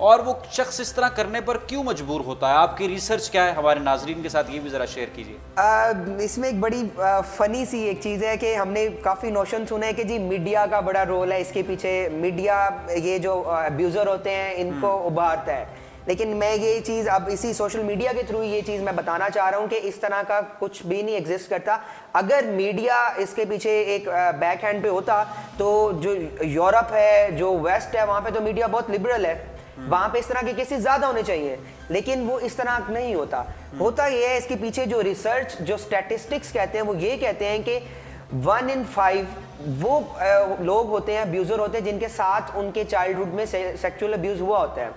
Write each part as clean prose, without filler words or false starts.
اور وہ شخص اس طرح کرنے پر کیوں مجبور ہوتا ہے؟ آپ کی ریسرچ کیا ہے؟ ہمارے ناظرین کے ساتھ یہ بھی ذرا شیئر کیجیے. اس میں ایک بڑی فنی سی ایک چیز ہے کہ ہم نے کافی نوشن سنے ہیں کہ جی میڈیا کا بڑا رول ہے اس کے پیچھے, میڈیا یہ جو ابیوزر ہوتے ہیں ان کو ابھارتا ہے. لیکن میں یہ چیز اب اسی سوشل میڈیا کے تھرو یہ چیز میں بتانا چاہ رہا ہوں کہ اس طرح کا کچھ بھی نہیں ایگزسٹ کرتا. اگر میڈیا اس کے پیچھے ایک بیک ہینڈ پہ ہوتا تو جو یورپ ہے, جو ویسٹ ہے, وہاں پہ تو میڈیا بہت لبرل ہے, وہاں پہ اس طرح کے کیسز زیادہ ہونے چاہیے, لیکن وہ اس طرح نہیں ہوتا. ہوتا یہ ہے اس کے پیچھے جو ریسرچ, جو اسٹیٹسٹکس کہتے ہیں, وہ یہ کہتے ہیں کہ 1 in 5 وہ لوگ ہوتے ہیں, ابیوزر ہوتے ہیں, جن کے ساتھ ان کے چائلڈہڈ میں سیکچوئل ابیوز ہوا ہوتا ہے.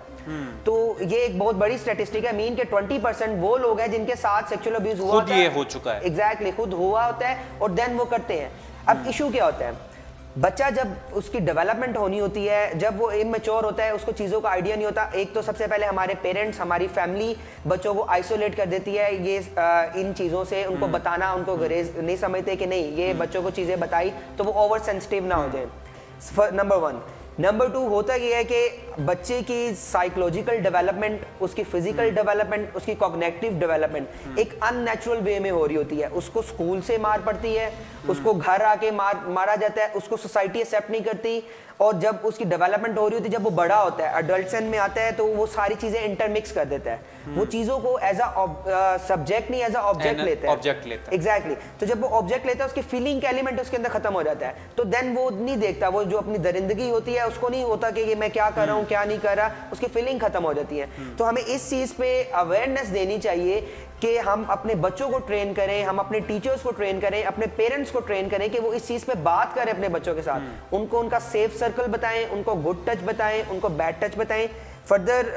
تو یہ ایک بہت بڑی اسٹیٹسٹک ہے. مین کہ 20% وہ لوگ ہیں جن کے ساتھ سیکچوئل ابیوز ہوا ہوتا ہے, خود یہ ہو چکا ہے, ایگزیکٹلی خود ہوا ہوتا ہے, اور دین وہ کرتے ہیں. اب ایشو کیا ہوتا ہے, بچہ جب اس کی ڈیولپمنٹ ہونی ہوتی ہے, جب وہ اممیچور ہوتا ہے, اس کو چیزوں کا آئیڈیا نہیں ہوتا. ایک تو سب سے پہلے ہمارے پیرنٹس, ہماری فیملی بچوں کو آئسولیٹ کر دیتی ہے یہ ان چیزوں سے. ان کو بتانا, ان کو گریز نہیں سمجھتے کہ نہیں یہ بچوں کو چیزیں بتائی تو وہ اوور سینسٹیو نہ ہو جائیں. نمبر 1. نمبر 2 ہوتا یہ ہے کہ بچے کی سائیکولوجیکل ڈیولپمنٹ, اس کی فزیکل ڈیولپمنٹ, اس کی کوگنیٹیو ڈیولپمنٹ ایک ان نیچرل وے میں ہو رہی ہوتی ہے. اس کو اسکول سے مار پڑتی ہے, اس کو گھر آ کے مارا جاتا ہے, اس کو سوسائٹی ایکسیپٹ نہیں کرتی. اور جب اس کی ڈیولپمنٹ ہو رہی ہوتی ہے, جب وہ بڑا ہوتا ہے, ایڈلٹسن میں آتا ہے, تو وہ ساری چیزیں انٹرمکس کر دیتا ہے. وہ چیزوں کو ایز اے سبجیکٹ نہیں, ایز اے آبجیکٹ لیتا ہے. ایگزیکٹلی. تو جب وہ آبجیکٹ لیتا ہے, اس کی فیلنگ کا ایلیمنٹ اس کے اندر ختم ہو جاتا ہے. تو دین وہ نہیں دیکھتا, وہ جو اپنی درندگی ہوتی ہے اس کو نہیں ہوتا کہ یہ میں کیا کر رہا ہوں کیا نہیں کر رہا, اس کی فیلنگ ختم ہو جاتی ہے. تو ہمیں اس چیز پہ اویئرنیس دینی چاہیے کہ ہم اپنے بچوں کو ٹرین کریں, ہم اپنے ٹیچرز کو ٹرین کریں, اپنے پیرنٹس کو ٹرین کریں کہ وہ اس چیز پہ بات کریں اپنے بچوں کے ساتھ. ان کو ان کا سیف سرکل بتائیں, ان کو گڈ ٹچ بتائیں, ان کو بیڈ ٹچ بتائیں. فردر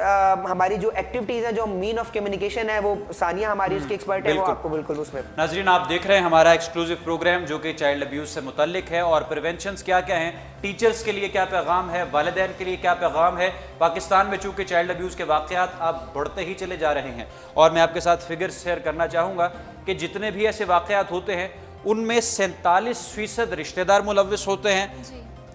ہماری جو ایکٹیویٹیز ہیں, جو مین آف کمیونیکیشن ہے, وہ ثانیہ ہماری اس کی ایکسپرٹ ہے, وہ آپ کو بالکل اس میں. ناظرین آپ دیکھ رہے ہیں ہمارا ایکسکلوزیو پروگرام جو کہ چائلڈ ابیوز سے متعلق ہے, اور پریونشنز کیا کیا ہیں, ٹیچرز کے لیے کیا پیغام ہے, والدین کے لیے کیا پیغام ہے. پاکستان میں چونکہ چائلڈ ابیوز کے واقعات اب بڑھتے ہی چلے جا رہے ہیں, اور میں آپ کے ساتھ فگر شیئر کرنا چاہوں گا کہ جتنے بھی ایسے واقعات ہوتے ہیں ان میں 47% رشتہ دار ملوث ہوتے ہیں,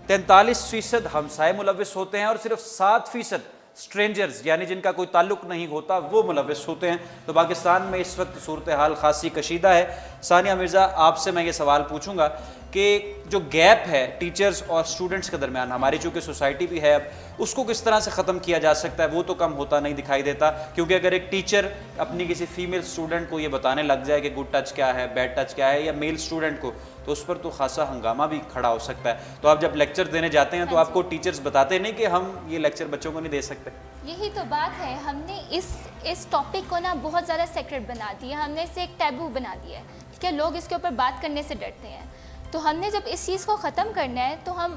43% ہمسائے ملوث ہوتے ہیں, اور صرف 7% اسٹرینجرز یعنی جن کا کوئی تعلق نہیں ہوتا وہ ملوث ہوتے ہیں. تو پاکستان میں اس وقت صورتحال خاصی کشیدہ ہے. ثانیہ مرزا آپ سے میں یہ سوال پوچھوں گا کہ جو گیپ ہے ٹیچرز اور اسٹوڈنٹس کے درمیان, ہماری چونکہ سوسائٹی بھی ہے اب, اس کو کس طرح سے ختم کیا جا سکتا ہے؟ وہ تو کم ہوتا نہیں دکھائی دیتا, کیونکہ اگر ایک ٹیچر اپنی کسی فیمیل اسٹوڈنٹ کو یہ بتانے لگ جائے کہ گڈ ٹچ کیا ہے, بیڈ ٹچ کیا ہے, یا میل اسٹوڈنٹ کو, تو اس پر تو خاصا ہنگامہ بھی کھڑا ہو سکتا ہے. تو آپ جب لیکچر دینے جاتے ہیں تو آپ کو ٹیچرز بتاتے نہیں کہ ہم یہ لیکچر بچوں کو نہیں دے سکتے؟ یہی تو بات ہے, ہم نے اس ٹاپک کو نا بہت زیادہ سیکریٹ بنا دیا, ہم نے اسے ایک ٹیبو بنا دیا ہے, ٹھیک ہے. لوگ اس کے اوپر بات کرنے سے ڈرتے ہیں. تو ہم نے جب اس چیز کو ختم کرنا ہے تو ہم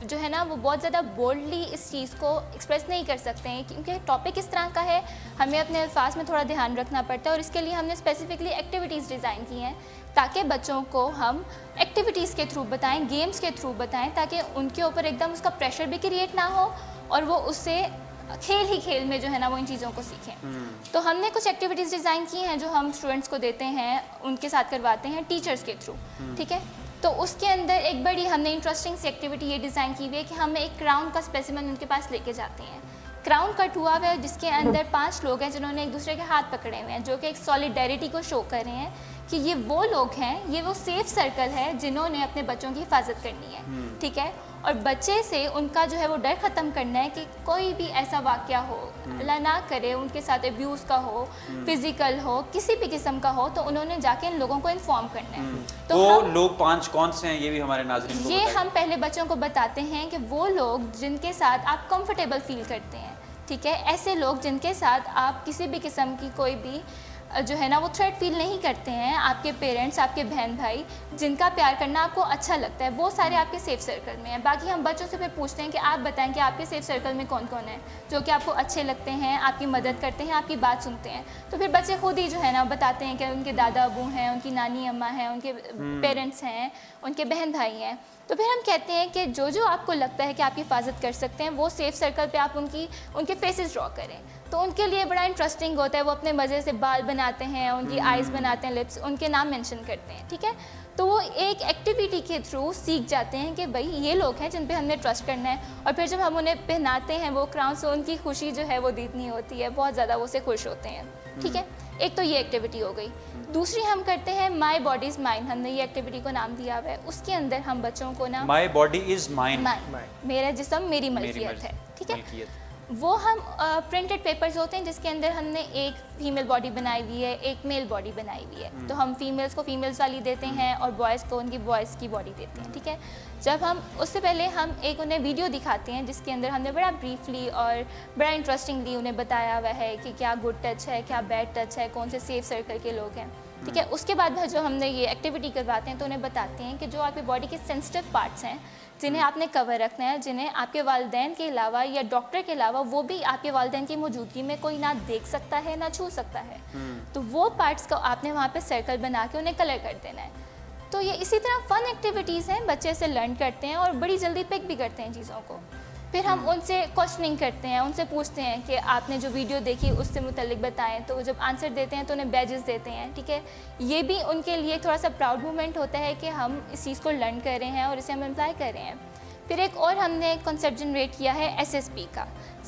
جو ہے نا وہ بہت زیادہ بولڈلی اس چیز کو ایکسپریس نہیں کر سکتے ہیں, کیونکہ ٹاپک اس طرح کا ہے, ہمیں اپنے الفاظ میں تھوڑا دھیان رکھنا پڑتا ہے. اور اس کے لیے ہم نے اسپیسیفکلی ایکٹیویٹیز ڈیزائن کی ہیں تاکہ بچوں کو ہم ایکٹیویٹیز کے تھرو بتائیں, گیمز کے تھرو بتائیں, تاکہ ان کے اوپر ایک دم اس کا پریشر بھی کریٹ نہ ہو, اور وہ اس سے کھیل ہی کھیل میں جو ہے نا وہ ان چیزوں کو سیکھیں. تو ہم نے کچھ ایکٹیویٹیز ڈیزائن کی ہیں جو ہم اسٹوڈنٹس کو دیتے ہیں, ان کے ساتھ کرواتے ہیں ٹیچرز کے تھرو, ٹھیک ہے. تو اس کے اندر ایک بڑی ہم نے انٹرسٹنگ سی ایکٹیویٹی یہ ڈیزائن کی ہوئی ہے کہ ہم ایک کراؤن کا اسپیسیمن ان کے پاس لے کے جاتے ہیں. کراؤن کٹ ہوا ہوا ہے جس کے اندر 5 لوگ ہیں جنہوں نے ایک دوسرے کے ہاتھ پکڑے ہوئے ہیں, جو کہ ایک سولیڈیرٹی کو شو کر رہے ہیں کہ یہ وہ لوگ ہیں, یہ وہ سیف سرکل ہے جنہوں نے اپنے بچوں کی حفاظت کرنی ہے, ٹھیک ہے. اور بچے سے ان کا جو ہے وہ ڈر ختم کرنا ہے کہ کوئی بھی ایسا واقعہ ہو, اللہ نہ کرے ان کے ساتھ ابیوز کا ہو, فزیکل ہو, کسی بھی قسم کا ہو, تو انہوں نے جا کے ان لوگوں کو انفارم کرنا ہے. تو وہ لوگ 5 کون سے ہیں یہ بھی ہمارے ناظرین کو یہ ہم پہلے بچوں کو بتاتے ہیں کہ وہ لوگ جن کے ساتھ آپ کمفرٹیبل فیل کرتے ہیں, ٹھیک ہے. ایسے لوگ جن کے ساتھ آپ کسی بھی قسم کی کوئی بھی جو ہے نا وہ تھریٹ فیل نہیں کرتے ہیں, آپ کے پیرنٹس, آپ کے بہن بھائی, جن کا پیار کرنا آپ کو اچھا لگتا ہے, وہ سارے آپ کے سیف سرکل میں ہیں. باقی ہم بچوں سے پھر پوچھتے ہیں کہ آپ بتائیں کہ آپ کے سیف سرکل میں کون کون ہیں جو کہ آپ کو اچھے لگتے ہیں, آپ کی مدد کرتے ہیں, آپ کی بات سنتے ہیں. تو پھر بچے خود ہی جو ہے نا بتاتے ہیں کہ ان کے دادا ابو ہیں, ان کی نانی اماں ہیں, ان کے پیرنٹس ہیں, ان کے بہن بھائی ہیں. تو پھر ہم کہتے ہیں کہ جو آپ کو لگتا ہے کہ آپ کی حفاظت کر سکتے ہیں وہ سیف سرکل پہ آپ ان کے فیسز ڈرا کریں. تو ان کے لیے بڑا انٹرسٹنگ ہوتا ہے, وہ اپنے مزے سے بال بناتے ہیں, ان کی آئیز بناتے ہیں, لپس, ان کے نام مینشن کرتے ہیں, ٹھیک ہے. تو وہ ایک ایکٹیویٹی کے تھرو سیکھ جاتے ہیں کہ بھائی یہ لوگ ہیں جن پہ ہم نے ٹرسٹ کرنا ہے. اور پھر جب ہم انہیں پہناتے ہیں وہ کراؤن, تو ان کی خوشی جو ہے وہ دیدنی ہوتی ہے, بہت زیادہ وہ اسے خوش ہوتے ہیں, ٹھیک ہے. ایک تو یہ ایکٹیویٹی ہو گئی. دوسری ہم کرتے ہیں مائی باڈی از مائن, ہم نے یہ ایکٹیویٹی کو نام دیا ہوا ہے. اس کے اندر ہم بچوں کو نا مائی باڈی از مائن, میرا جسم میری ملکیت ہے, ٹھیک ہے. وہ ہم پرنٹڈ پیپرز ہوتے ہیں جس کے اندر ہم نے ایک فیمیل باڈی بنائی ہوئی ہے, ایک میل باڈی بنائی ہوئی ہے. تو ہم فیمیلز کو فیمیلز والی دیتے ہیں اور بوائز کو ان کی بوائز کی باڈی دیتے ہیں, ٹھیک ہے. جب ہم اس سے پہلے ہم ایک انہیں ویڈیو دکھاتے ہیں جس کے اندر ہم نے بڑا بریفلی اور بڑا انٹرسٹنگلی انہیں بتایا ہوا ہے کہ کیا گڈ ٹچ ہے, کیا بیڈ ٹچ ہے, کون سے سیف سرکل کے لوگ ہیں, ٹھیک ہے. اس کے بعد جو ہم نے یہ ایکٹیویٹی کرواتے ہیں تو انہیں بتاتے ہیں کہ جو آپ کی باڈی کے سینسٹیو پارٹس ہیں جنہیں آپ نے کور رکھنا ہے, جنہیں آپ کے والدین کے علاوہ یا ڈاکٹر کے علاوہ وہ بھی آپ کے والدین کی موجودگی میں کوئی نہ دیکھ سکتا ہے نہ چھو سکتا ہے, تو وہ پارٹس کو آپ نے وہاں پہ سرکل بنا کے انہیں کلر کر دینا ہے. تو یہ اسی طرح فن ایکٹیویٹیز ہیں, بچے سے لرن کرتے ہیں اور بڑی جلدی پک بھی کرتے ہیں چیزوں کو. پھر ہم ان سے کوشچننگ کرتے ہیں, ان سے پوچھتے ہیں کہ آپ نے جو ویڈیو دیکھی اس سے متعلق بتائیں. تو وہ جب آنسر دیتے ہیں تو انہیں بیجز دیتے ہیں, ٹھیک ہے. یہ بھی ان کے لیے تھوڑا سا پراؤڈ مومنٹ ہوتا ہے کہ ہم اس چیز کو لرن کر رہے ہیں اور اسے ہم امپلائی کر رہے ہیں. پھر ایک اور ہم نے کنسیپٹ جنریٹ کیا ہے SSP کا,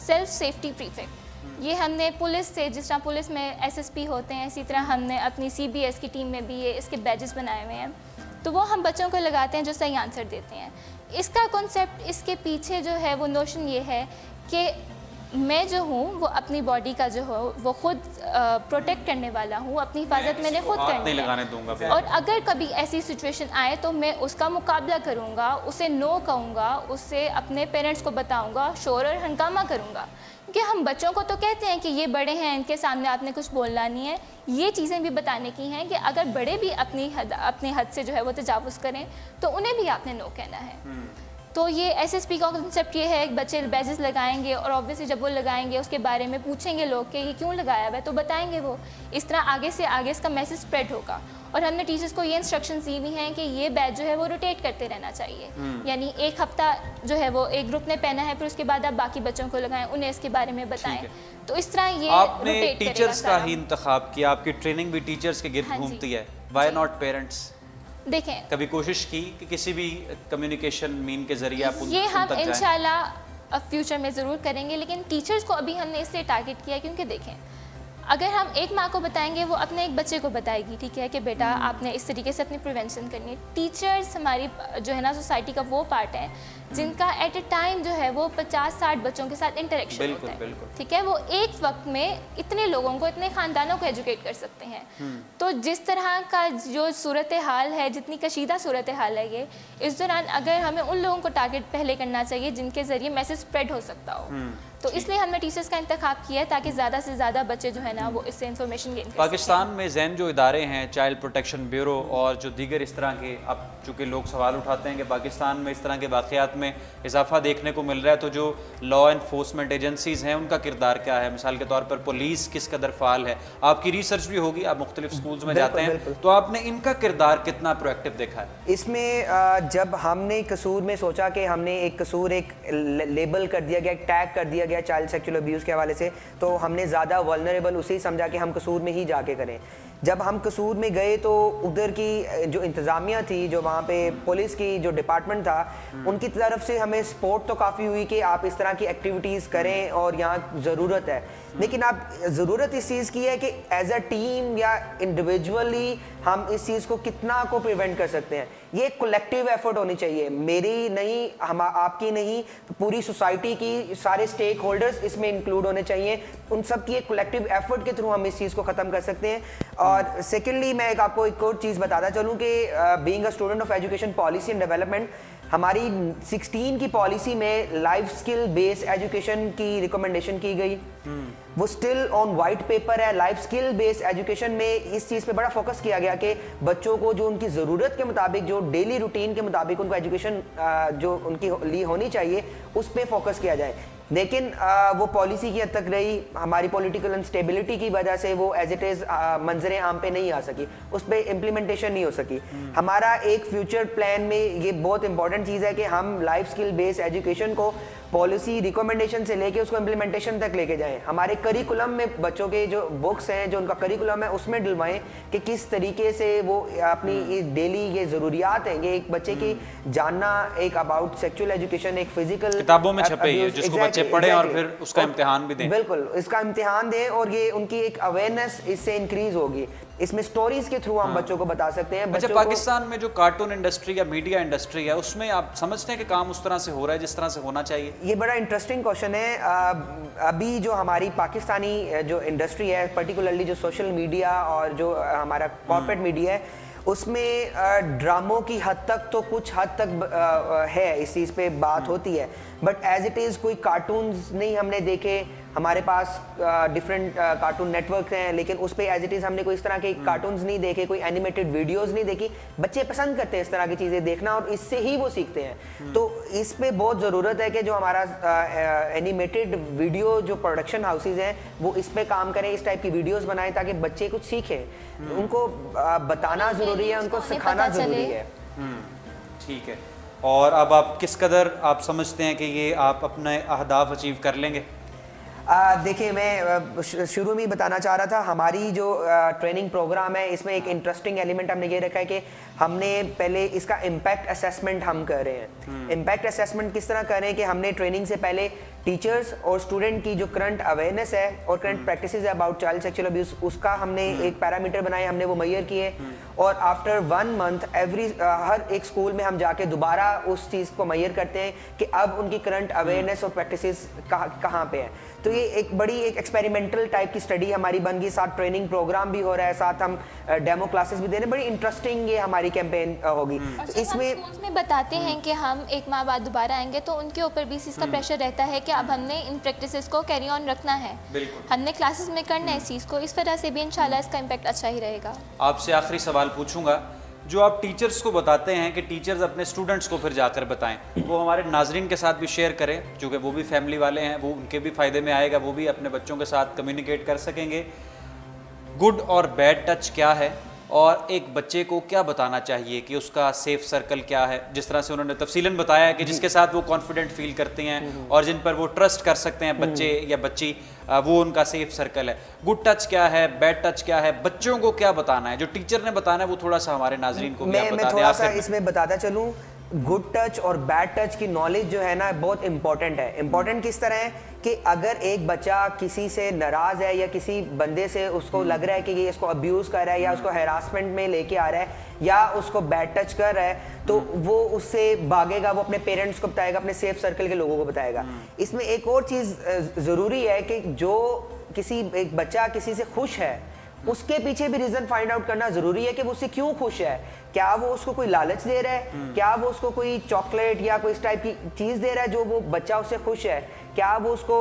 سیلف سیفٹی پریفیکٹ. یہ ہم نے پولیس سے, جس طرح پولیس میں SSP ہوتے ہیں اسی طرح ہم نے اپنی CBS کی ٹیم میں بھی یہ اس کے بیجز بنائے ہوئے ہیں. تو وہ ہم بچوں کو لگاتے ہیں جو صحیح آنسر دیتے ہیں. اس کا کنسیپٹ, اس کے پیچھے جو ہے وہ نوشن یہ ہے کہ میں جو ہوں وہ اپنی باڈی کا جو ہو وہ خود پروٹیکٹ کرنے والا ہوں, اپنی حفاظت میں نے خود کرنی ہے. اور اگر کبھی ایسی سچویشن آئے تو میں اس کا مقابلہ کروں گا, اسے نو کہوں گا, اسے اپنے پیرنٹس کو بتاؤں گا, شور اور ہنگامہ کروں گا. کہ ہم بچوں کو تو کہتے ہیں کہ یہ بڑے ہیں, ان کے سامنے آپ نے کچھ بولنا نہیں ہے. یہ چیزیں بھی بتانے کی ہیں کہ اگر بڑے بھی اپنی حد سے جو ہے وہ تجاوز کریں تو انہیں بھی آپ نے نو کہنا ہے. تو یہ SSP کا کنسیپٹ یہ ہے کہ بچے بیجز لگائیں گے اور آبویسلی جب وہ لگائیں گے اس کے بارے میں پوچھیں گے لوگ کہ یہ کیوں لگایا ہوا ہے, تو بتائیں گے وہ. اس طرح آگے سے آگے اس کا میسج اسپریڈ ہوگا. اور ہم نے ٹیچرس کو یہ انسٹرکشنز دی ہوئی ہیں کہ یہ بیج جو ہے وہ روٹیٹ کرتے رہنا چاہیے. یعنی ایک ہفتہ جو ہے وہ ایک گروپ نے پہنا ہے, پھر اس کے بعد آپ باقی بچوں کو لگائیں, انہیں اس کے بارے میں بتائیں. تو اس طرح یہ آپ نے ٹیچرس کا ہی انتخاب کیا, آپ کی ٹریننگ بھی ٹیچرس کے گرد گھومتی ہے, وائی ناٹ پیرنٹس؟ دیکھیں, کبھی کوشش کی کہ کسی بھی کمیونیکیشن مین کے ذریعے آپ ان یہ ہم تک جائیں؟ انشاءاللہ فیوچر میں ضرور کریں گے, لیکن ٹیچرز کو ابھی ہم نے اس لیے ٹارگٹ کیا ہے کیونکہ دیکھیں اگر ہم ایک ماں کو بتائیں گے وہ اپنے ایک بچے کو بتائے گی, ٹھیک ہے, کہ بیٹا آپ نے اس طریقے سے اپنی پریونشن کرنی ہے. ٹیچرز ہماری جو ہے نا سوسائٹی کا وہ پارٹ ہے جن کا ایٹ اے ٹائم جو ہے وہ 50-60 بچوں کے ساتھ انٹریکشن ہوتا ہے, ٹھیک ہے. وہ ایک وقت میں اتنے لوگوں کو, اتنے خاندانوں کو ایجوکیٹ کر سکتے ہیں. تو جس طرح کا جو صورتحال ہے, جتنی کشیدہ صورتحال ہے یہ, اس دوران اگر ہمیں ان لوگوں کو ٹارگٹ پہلے کرنا چاہیے جن کے ذریعے میسج اسپریڈ ہو سکتا ہو. تو اس لیے ہم نے ٹیچرس کا انتخاب کیا ہے تاکہ زیادہ سے زیادہ بچے جو ہے نا وہ اس سے انفارمیشن گین کر سکیں. پاکستان میں ذہن جو ادارے ہیں, چائلڈ پروٹیکشن بیورو اور جو دیگر اس طرح کے, اب چونکہ لوگ سوال اٹھاتے ہیں کہ پاکستان میں اس طرح کے واقعات میں اضافہ دیکھنے کو مل رہا ہے, تو جو لا انفورسمنٹ ایجنسیز ہیں ان کا کردار کیا ہے؟ مثال کے طور پر پولیس کس قدر فعال ہے؟ آپ کی ریسرچ بھی ہوگی, آپ مختلف اسکولز میں جاتے ہیں, تو آپ نے ان کا کردار کتنا پرو ایکٹیو دیکھا ہے؟ اس میں جب ہم نے قصور میں سوچا کہ ہم نے ایک قصور ایک لیبل کر دیا گیا, ایک ٹیگ کر دیا گیا چائلڈ سیکچوئل ابیوز کے حوالے سے, تو ہم نے زیادہ ولنریبل اسے سمجھا کہ ہم قصور میں ہی جا کے کریں. جب ہم قصور میں گئے تو ادھر کی جو انتظامیہ تھی, جو وہاں پہ پولیس کی جو ڈپارٹمنٹ تھا, ان کی طرف سے ہمیں سپورٹ تو کافی ہوئی کہ آپ اس طرح کی ایکٹیویٹیز کریں اور یہاں ضرورت ہے. لیکن اب ضرورت اس چیز کی ہے کہ ایز اے ٹیم یا انڈیویجولی ہم اس چیز کو کتنا کو پریونٹ کر سکتے ہیں. یہ ایک کولیکٹیو ایفرٹ ہونی چاہیے, میری نہیں, ہم آپ کی نہیں, پوری سوسائٹی کی, سارے اسٹیک ہولڈرز اس میں انکلوڈ ہونے چاہیے. ان سب کی ایک کولیکٹیو ایفرٹ کے تھرو ہم اس چیز کو ختم کر سکتے ہیں. اور سیکنڈلی میں آپ کو ایک اور چیز بتاتا چلوں کہ being a student of education policy and development, ہماری 16 کی پالیسی میں لائف اسکل بیس ایجوکیشن کی ریکمنڈیشن کی گئی. وہ اسٹل آن وائٹ پیپر ہے. لائف اسکل بیسڈ ایجوکیشن میں اس چیز پہ بڑا فوکس کیا گیا کہ بچوں کو جو ان کی ضرورت کے مطابق, جو ڈیلی روٹین کے مطابق ان کو ایجوکیشن جو ان کی لیے ہونی چاہیے اس پہ فوکس کیا جائے. لیکن وہ پالیسی کی حد تک رہی, ہماری پولیٹیکل انسٹیبلٹی کی وجہ سے وہ ایز اٹ از منظر عام پہ نہیں آ سکی, اس پہ امپلیمنٹیشن نہیں ہو سکی. ہمارا ایک فیوچر پلان میں یہ بہت امپورٹنٹ چیز ہے کہ ہم لائف اسکل بیسڈ ایجوکیشن کو پالیسی ریکمنڈیشن سے لے کے اس کو امپلیمنٹیشن تک لے کے جائیں. ہمارے کریکولم میں بچوں کے جو بکس ہیں, جو ان کا کریکولم ہے, اس میں ڈلوائیں کہ کس طریقے سے وہ اپنی ڈیلی یہ ضروریات ہیں, یہ ایک بچے کی جاننا, ایک اباؤٹ سیکچوئل ایجوکیشن, ایک فزیکل کتابوں میں چھپے ہی ہے جس کو بچے پڑھیں اور پھر اس کا امتحان بھی دیں. بالکل, اس کا امتحان دیں اور یہ ان کی ایک اویئرنیس اس سے انکریز ہوگی. اس میں سٹوریز کے تھرو ہم بچوں کو بتا سکتے ہیں. اچھا, پاکستان میں جو کارٹون انڈسٹری یا میڈیا انڈسٹری ہے اس میں آپ سمجھتے ہیں کہ کام اس طرح سے ہو رہا ہے جس طرح سے ہونا چاہیے؟ یہ بڑا انٹرسٹنگ کوشچن ہے. ابھی جو ہماری پاکستانی جو انڈسٹری ہے, پرٹیکولرلی جو سوشل میڈیا اور جو ہمارا کارپوریٹ میڈیا ہے, اس میں ڈراموں کی حد تک تو کچھ حد تک ہے, اس چیز پہ بات ہوتی ہے, بٹ ایز اٹ از کوئی کارٹونز نہیں ہم نے دیکھے. ہمارے پاس ڈفرینٹ کارٹون نیٹ ورک ہیں, لیکن اس پہ ایز اٹ از ہم نے کوئی اس طرح کے کارٹونز نہیں دیکھے, کوئی اینیمیٹڈ ویڈیوز نہیں دیکھی. بچے پسند کرتے ہیں اس طرح کی چیزیں دیکھنا اور اس سے ہی وہ سیکھتے ہیں. تو اس پہ بہت ضرورت ہے کہ جو ہمارا اینیمیٹڈ ویڈیو جو پروڈکشن ہاؤسز ہیں وہ اس پہ کام کریں, اس ٹائپ کی ویڈیوز بنائیں تاکہ بچے کچھ سیکھیں. ان کو بتانا ضروری ہے, ان کو سکھانا ضروری ہے. ٹھیک ہے. اور اب آپ کس قدر آپ سمجھتے ہیں کہ یہ آپ اپنے اہداف اچیو کر لیں گے؟ دیکھیں, میں شروع میں ہی بتانا چاہ رہا تھا, ہماری جو ٹریننگ پروگرام ہے اس میں ایک انٹرسٹنگ ایلیمنٹ ہم نے یہ رکھا ہے کہ ہم نے پہلے اس کا امپیکٹ اسیسمنٹ ہم کر رہے ہیں. امپیکٹ اسیسمنٹ کس طرح کر رہے ہیں کہ ہم نے ٹریننگ سے پہلے ٹیچرز اور اسٹوڈنٹ کی جو کرنٹ اویئرنیس ہے اور کرنٹ پریکٹسز ہے اباؤٹ چائلڈ سیکچوئل ابیوز, اس کا ہم نے ایک پیرامیٹر بنائے, ہم نے وہ میئر کیے. اور آفٹر 1 month ہر ایک اسکول میں ہم جا کے دوبارہ اس چیز کو میئر کرتے ہیں کہ اب ان کی کرنٹ اویئرنیس اور پریکٹسز کہاں پہ ہیں. تو یہ ایک بڑی ایک ایکسپیریمنٹل ٹائپ کی اسٹڈی ہماری بن گئی, ساتھ ٹریننگ پروگرام بھی ہو رہا ہے, ساتھ ہم ڈیمو کلاسز بھی دے رہے ہیں. بڑی انٹرسٹنگ یہ ہماری کیمپین ہوگی. اس میں بتاتے ہیں کہ ہم 1 ماہ بعد دوبارہ آئیں گے تو ان کے اوپر بھی اس چیز کا پریشر رہتا ہے کہ اب ہم نے ان پریکٹسز کو کیری آن رکھنا ہے, ہم نے کلاسز میں کرنا ہے اس چیز کو. اس طرح سے بھی انشاءاللہ اس کا امپیکٹ اچھا ہی رہے گا. آپ سے آخری سوال پوچھوں گا, جو آپ ٹیچرز کو بتاتے ہیں کہ ٹیچرز اپنے اسٹوڈنٹس کو پھر جا کر بتائیں, وہ ہمارے ناظرین کے ساتھ بھی شیئر کریں, چونکہ وہ بھی فیملی والے ہیں, وہ ان کے بھی فائدے میں آئے گا, وہ بھی اپنے بچوں کے ساتھ کمیونیکیٹ کر سکیں گے. گڈ اور بیڈ ٹچ کیا ہے, اور ایک بچے کو کیا بتانا چاہیے کہ اس کا سیف سرکل کیا ہے, جس طرح سے انہوں نے تفصیلاً بتایا کہ جس کے ساتھ وہ کانفیڈنٹ فیل کرتے ہیں اور جن پر وہ ٹرسٹ کر سکتے ہیں بچے یا بچی, وہ ان کا سیف سرکل ہے. گڈ ٹچ کیا ہے, بیڈ ٹچ کیا ہے, بچوں کو کیا بتانا ہے, جو ٹیچر نے بتانا ہے وہ تھوڑا سا ہمارے ناظرین کو بھی آپ بتا دیں. تھوڑا سا اس میں بتاتا چلوں, گڈ ٹچ اور بیڈ ٹچ کی نالج جو ہے نا بہت امپورٹنٹ ہے. امپورٹنٹ کس طرح ہے کہ اگر ایک بچہ کسی سے ناراض ہے یا کسی بندے سے اس کو لگ رہا ہے کہ یہ اس کو ابیوز کر رہا ہے یا اس کو ہیراسمنٹ میں لے کے آ رہا ہے یا اس کو بیڈ ٹچ کر رہا ہے, تو وہ اس سے بھاگے گا, وہ اپنے پیرنٹس کو بتائے گا, اپنے سیف سرکل کے لوگوں کو بتائے گا. اس میں ایک اور چیز ضروری ہے کہ جو ایک بچہ کسی سے خوش ہے اس کے پیچھے بھی ریزن فائنڈ آؤٹ کرنا ضروری ہے کہ وہ اس سے کیوں خوش ہے. کیا وہ اس کو کوئی لالچ دے رہا ہے, کیا وہ اس کو کوئی چاکلیٹ یا کوئی اس ٹائپ کی چیز دے رہا ہے جو وہ بچہ اس سے خوش ہے, کیا وہ اس کو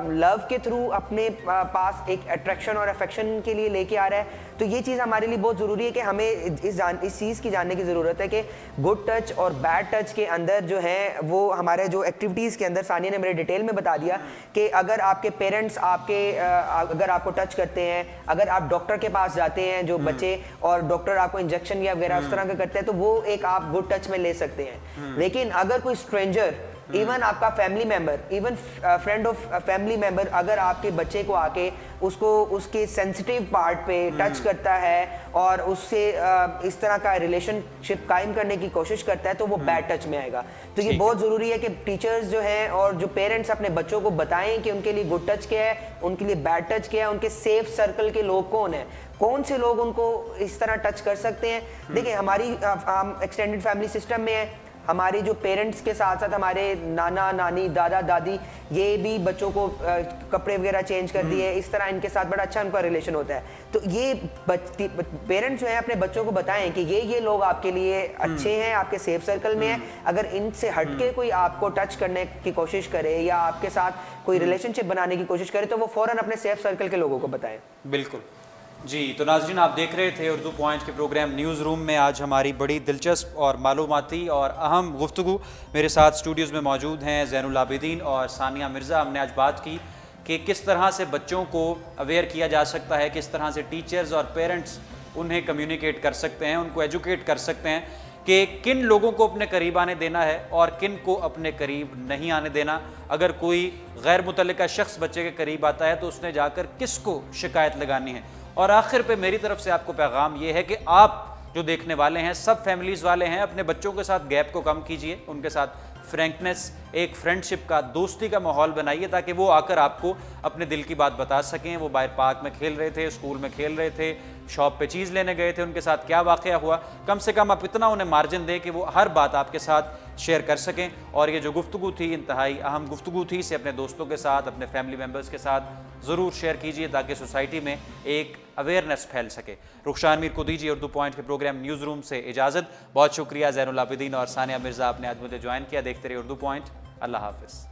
لو کے تھرو اپنے پاس ایک اٹریکشن اور افیکشن کے لیے لے کے آ رہا ہے. تو یہ چیز ہمارے لیے بہت ضروری ہے کہ ہمیں اس چیز کی جاننے کی ضرورت ہے کہ گڈ ٹچ اور بیڈ ٹچ کے اندر جو ہے وہ ہمارے جو ایکٹیویٹیز کے اندر ثانیہ نے میرے ڈیٹیل میں بتا دیا کہ اگر آپ کے پیرنٹس اگر آپ کو ٹچ کرتے ہیں, اگر آپ ڈاکٹر کے پاس جاتے ہیں جو بچے اور ڈاکٹر آپ کو انجیکشن یا وغیرہ اس طرح کا کرتے ہیں تو وہ ایک آپ گڈ ٹچ میں لے سکتے ہیں. لیکن اگر کوئی اسٹرینجر, ایون آپ کا family member, even friend of family member, اگر آپ کے بچے کو آ کے اس کے سینسٹیو پارٹ پہ ٹچ کرتا ہے اور اس سے اس طرح کا ریلیشن شپ قائم کرنے کی کوشش کرتا ہے تو وہ بیڈ ٹچ میں آئے گا. تو یہ بہت ضروری ہے کہ ٹیچرز جو ہیں اور جو پیرنٹس اپنے بچوں کو بتائیں کہ ان کے لیے گڈ ٹچ کیا ہے, ان کے لیے بیڈ ٹچ کیا ہے, ان کے سیف سرکل کے لوگ کون ہیں, کون سے لوگ ان کو اس طرح ٹچ کر سکتے ہیں. دیکھیں ہماری ایکسٹینڈڈ فیملی سسٹم میں ہے, ہمارے جو پیرنٹس کے ساتھ ساتھ ہمارے نانا نانی دادا دادی یہ بھی بچوں کو کپڑے وغیرہ چینج کر دیے, اس طرح ان کے ساتھ بڑا اچھا ان کا ریلیشن ہوتا ہے. تو یہ پیرنٹس جو ہیں اپنے بچوں کو بتائیں کہ یہ لوگ آپ کے لیے اچھے ہیں, آپ کے سیف سرکل میں ہیں. اگر ان سے ہٹ کے کوئی آپ کو ٹچ کرنے کی کوشش کرے یا آپ کے ساتھ کوئی ریلیشن شپ بنانے کی کوشش کرے تو وہ فوراً اپنے سیف سرکل کے لوگوں کو بتائیں. بالکل جی. تو ناظرین آپ دیکھ رہے تھے اردو پوائنٹ کے پروگرام نیوز روم میں. آج ہماری بڑی دلچسپ اور معلوماتی اور اہم گفتگو, میرے ساتھ اسٹوڈیوز میں موجود ہیں زین العابدین اور ثانیہ مرزا. ہم نے آج بات کی کہ کس طرح سے بچوں کو اویئر کیا جا سکتا ہے, کس طرح سے ٹیچرز اور پیرنٹس انہیں کمیونیکیٹ کر سکتے ہیں, ان کو ایجوکیٹ کر سکتے ہیں کہ کن لوگوں کو اپنے قریب آنے دینا ہے اور کن کو اپنے قریب نہیں آنے دینا. اگر کوئی غیر متعلقہ شخص بچے کے قریب آتا ہے تو اس نے جا کر کس کو شکایت لگانی ہے. اور آخر پہ میری طرف سے آپ کو پیغام یہ ہے کہ آپ جو دیکھنے والے ہیں, سب فیملیز والے ہیں, اپنے بچوں کے ساتھ گیپ کو کم کیجئے, ان کے ساتھ فرینکنس, ایک فرینڈشپ کا, دوستی کا ماحول بنائیے تاکہ وہ آ کر آپ کو اپنے دل کی بات بتا سکیں. وہ باہر پارک میں کھیل رہے تھے, اسکول میں کھیل رہے تھے, شاپ پہ چیز لینے گئے تھے, ان کے ساتھ کیا واقعہ ہوا, کم سے کم آپ اتنا انہیں مارجن دیں کہ وہ ہر بات آپ کے ساتھ شیئر کر سکیں. اور یہ جو گفتگو تھی انتہائی اہم گفتگو تھی, اسے اپنے دوستوں کے ساتھ, اپنے فیملی ممبرز کے ساتھ ضرور شیئر کیجئے تاکہ سوسائٹی میں ایک اویئرنیس پھیل سکے. رخشان میر کو دیجیے اردو پوائنٹ کے پروگرام نیوز روم سے اجازت. بہت شکریہ زین العابدین اور ثانیہ مرزا, آپ نے آج مجھے جوائن کیا. دیکھتے رہیے اردو پوائنٹ. اللہ حافظ.